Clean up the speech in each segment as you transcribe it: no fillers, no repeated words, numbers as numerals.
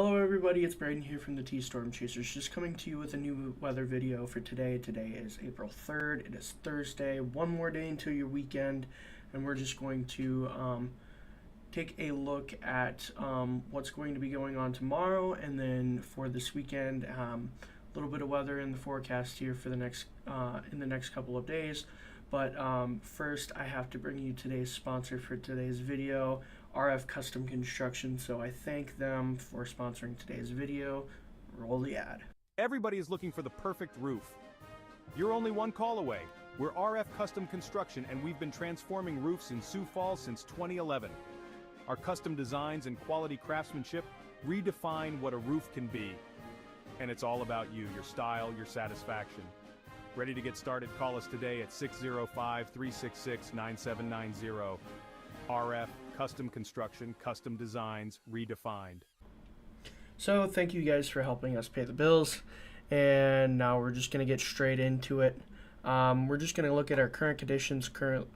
Hello everybody, it's Braden here from the T-Storm Chasers, just coming to you with a new weather video for today. Today is April 3rd, it is Thursday, one more day until your weekend, and we're just going to take a look at what's going to be going on tomorrow, and then for this weekend, a little bit of weather in the forecast here for the next couple of days. But first, I have to bring you today's sponsor for today's video, RF Custom Construction. So I thank them for sponsoring today's video. Roll the ad. Everybody is looking for the perfect roof. You're only one call away. We're RF Custom Construction, and we've been transforming roofs in Sioux Falls since 2011. Our custom designs and quality craftsmanship redefine what a roof can be. And it's all about you, your style, your satisfaction. Ready to get started? Call us today at 605-366-9790. RF Custom Construction, custom designs, redefined. So thank you guys for helping us pay the bills, and now we're just going to get straight into it. We're just going to look at our current conditions, current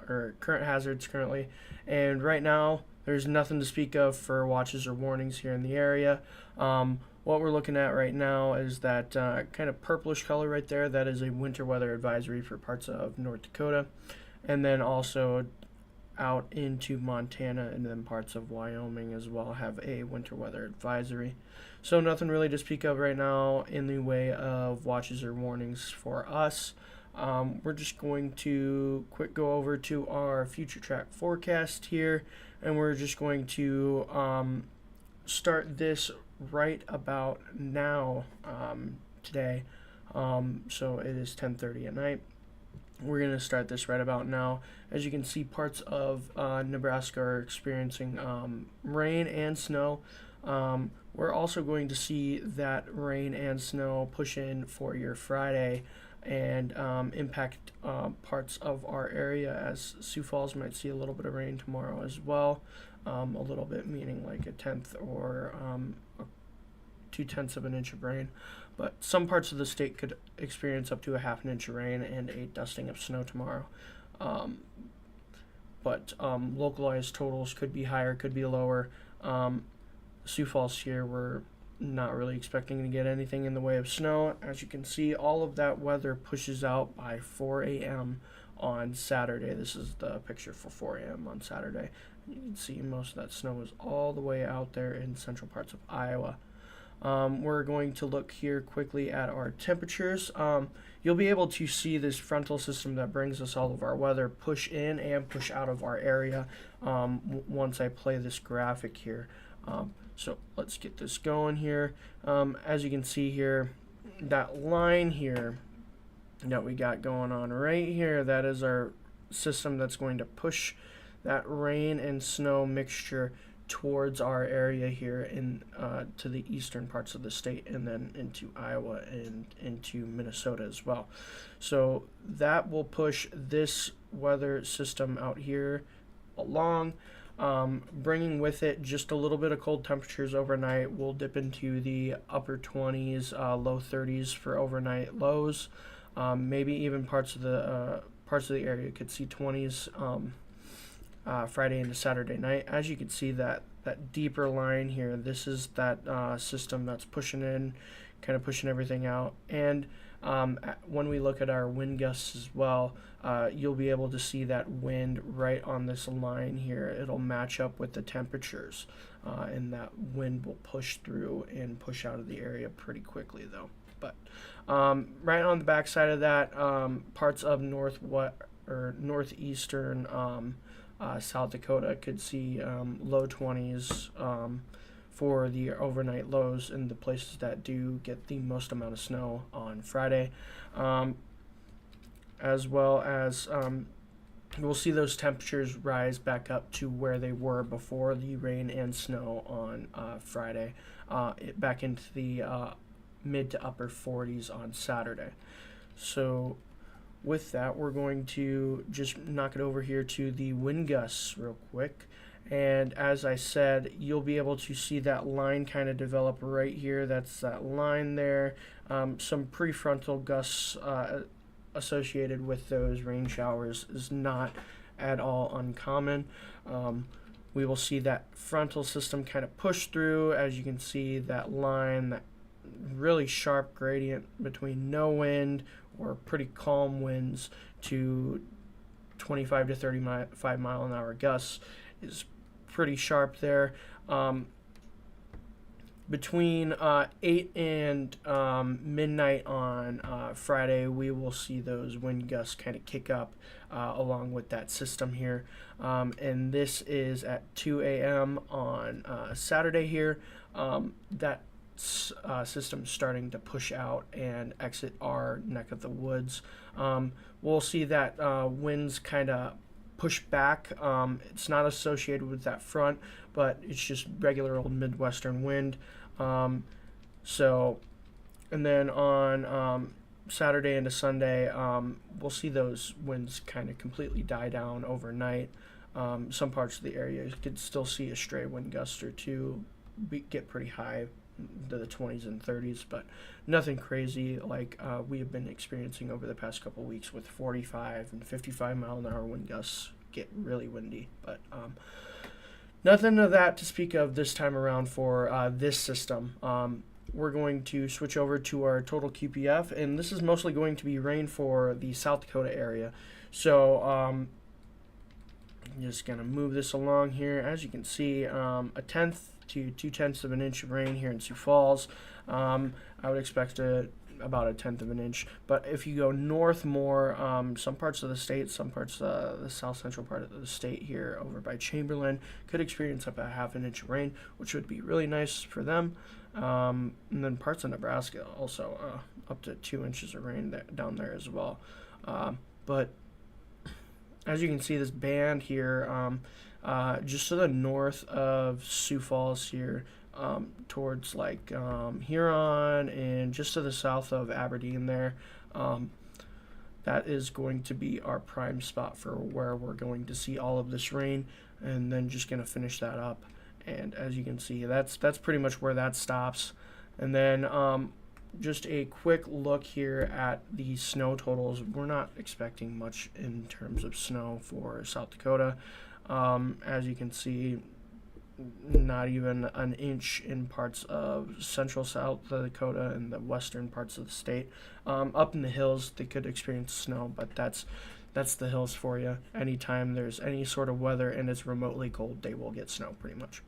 hazards currently, and right now there's nothing to speak of for watches or warnings here in the area. What we're looking at right now is that kind of purplish color right there. That is a winter weather advisory for parts of North Dakota, and then also out into Montana and then parts of Wyoming as well have a winter weather advisory. So nothing really to speak of right now in the way of watches or warnings for us. We're just going to go over to our future track forecast here, and we're just going to start this right about now today. So it is 10:30 at night. We're going to start this right about now. As you can see, parts of Nebraska are experiencing rain and snow. We're also going to see that rain and snow push in for your Friday and impact parts of our area, as Sioux Falls might see a little bit of rain tomorrow as well. A little bit meaning like a tenth or 2/10 of an inch of rain, but some parts of the state could experience up to a half an inch of rain and a dusting of snow tomorrow. But localized totals could be higher, could be lower. Sioux Falls here, we're not really expecting to get anything in the way of snow. As you can see, all of that weather pushes out by 4 a.m. on Saturday. This is the picture for 4 a.m. on Saturday. You can see most of that snow is all the way out there in central parts of Iowa. We're going to look here quickly at our temperatures. You'll be able to see this frontal system that brings us all of our weather push in and push out of our area once I play this graphic here. So let's get this going here. As you can see here, that line here that we got going on right here, that is our system that's going to push that rain and snow mixture towards our area here in to the eastern parts of the state, and then into Iowa and into Minnesota as well. So that will push this weather system out here along, bringing with it just a little bit of cold temperatures overnight. We'll dip into the upper 20s, low 30s for overnight lows. Maybe even parts of the area could see 20s. Friday into Saturday night. As you can see, that deeper line here, this is that system that's pushing in, kind of pushing everything out. And when we look at our wind gusts as well, you'll be able to see that wind right on this line here. It'll match up with the temperatures, and that wind will push through and push out of the area pretty quickly though. But right on the back side of that, parts of northeastern South Dakota could see low 20s for the overnight lows in the places that do get the most amount of snow on Friday, as well as we'll see those temperatures rise back up to where they were before the rain and snow on Friday, back into the mid to upper 40s on Saturday. So with that, we're going to just knock it over here to the wind gusts real quick. And as I said, you'll be able to see that line kind of develop right here. That's that line there. Some prefrontal gusts associated with those rain showers is not at all uncommon. we will see that frontal system kind of push through. As you can see, that line, that really sharp gradient between no wind or pretty calm winds to 25 to 35 mile an hour gusts is pretty sharp there. Between 8 and midnight on Friday, we will see those wind gusts kind of kick up along with that system here. And this is at 2 a.m. on Saturday here. That system starting to push out and exit our neck of the woods. We'll see that winds kind of push back. It's not associated with that front, but it's just regular old Midwestern wind. And then on Saturday into Sunday, we'll see those winds kind of completely die down overnight. Some parts of the area you could still see a stray wind gust or two get pretty high to the 20s and 30s, but nothing crazy like we have been experiencing over the past couple weeks with 45 and 55 mile an hour wind gusts. Get really windy, but nothing of that to speak of this time around for this system. We're going to switch over to our total QPF, and this is mostly going to be rain for the South Dakota area. So I'm just going to move this along here. As you can see, 1/10 to 2/10 of an inch of rain here in Sioux Falls. I would expect about 1/10 of an inch. But if you go north more, some parts of the state, some parts of the south central part of the state here over by Chamberlain could experience up a 1/2 inch of rain, which would be really nice for them. And then parts of Nebraska also up to 2 inches of rain down there as well. But as you can see, this band here, just to the north of Sioux Falls here, towards like Huron and just to the south of Aberdeen there, that is going to be our prime spot for where we're going to see all of this rain, and then just going to finish that up. And as you can see, that's pretty much where that stops. And then just a quick look here at the snow totals. We're not expecting much in terms of snow for South Dakota. As you can see, not even an inch in parts of central South Dakota and the western parts of the state. Up in the hills, they could experience snow, but that's the hills for you. Anytime there's any sort of weather and it's remotely cold, they will get snow pretty much.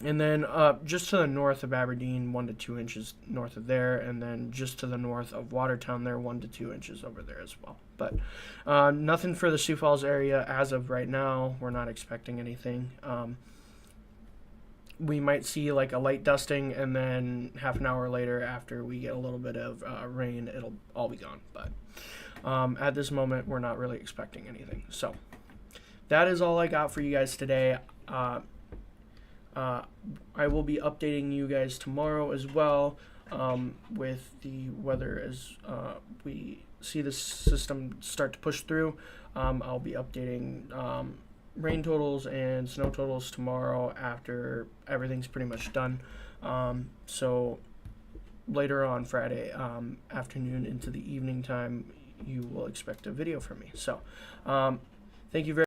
And then just to the north of Aberdeen, 1 to 2 inches north of there, and then just to the north of Watertown there, 1 to 2 inches over there as well. But nothing for the Sioux Falls area as of right now. We're not expecting anything. We might see like a light dusting, and then half an hour later, after we get a little bit of rain, it'll all be gone. But at this moment, we're not really expecting anything. So that is all I got for you guys today. I will be updating you guys tomorrow as well with the weather as we see this system start to push through. I'll be updating rain totals and snow totals tomorrow after everything's pretty much done. So later on Friday afternoon into the evening time, you will expect a video from me. So thank you very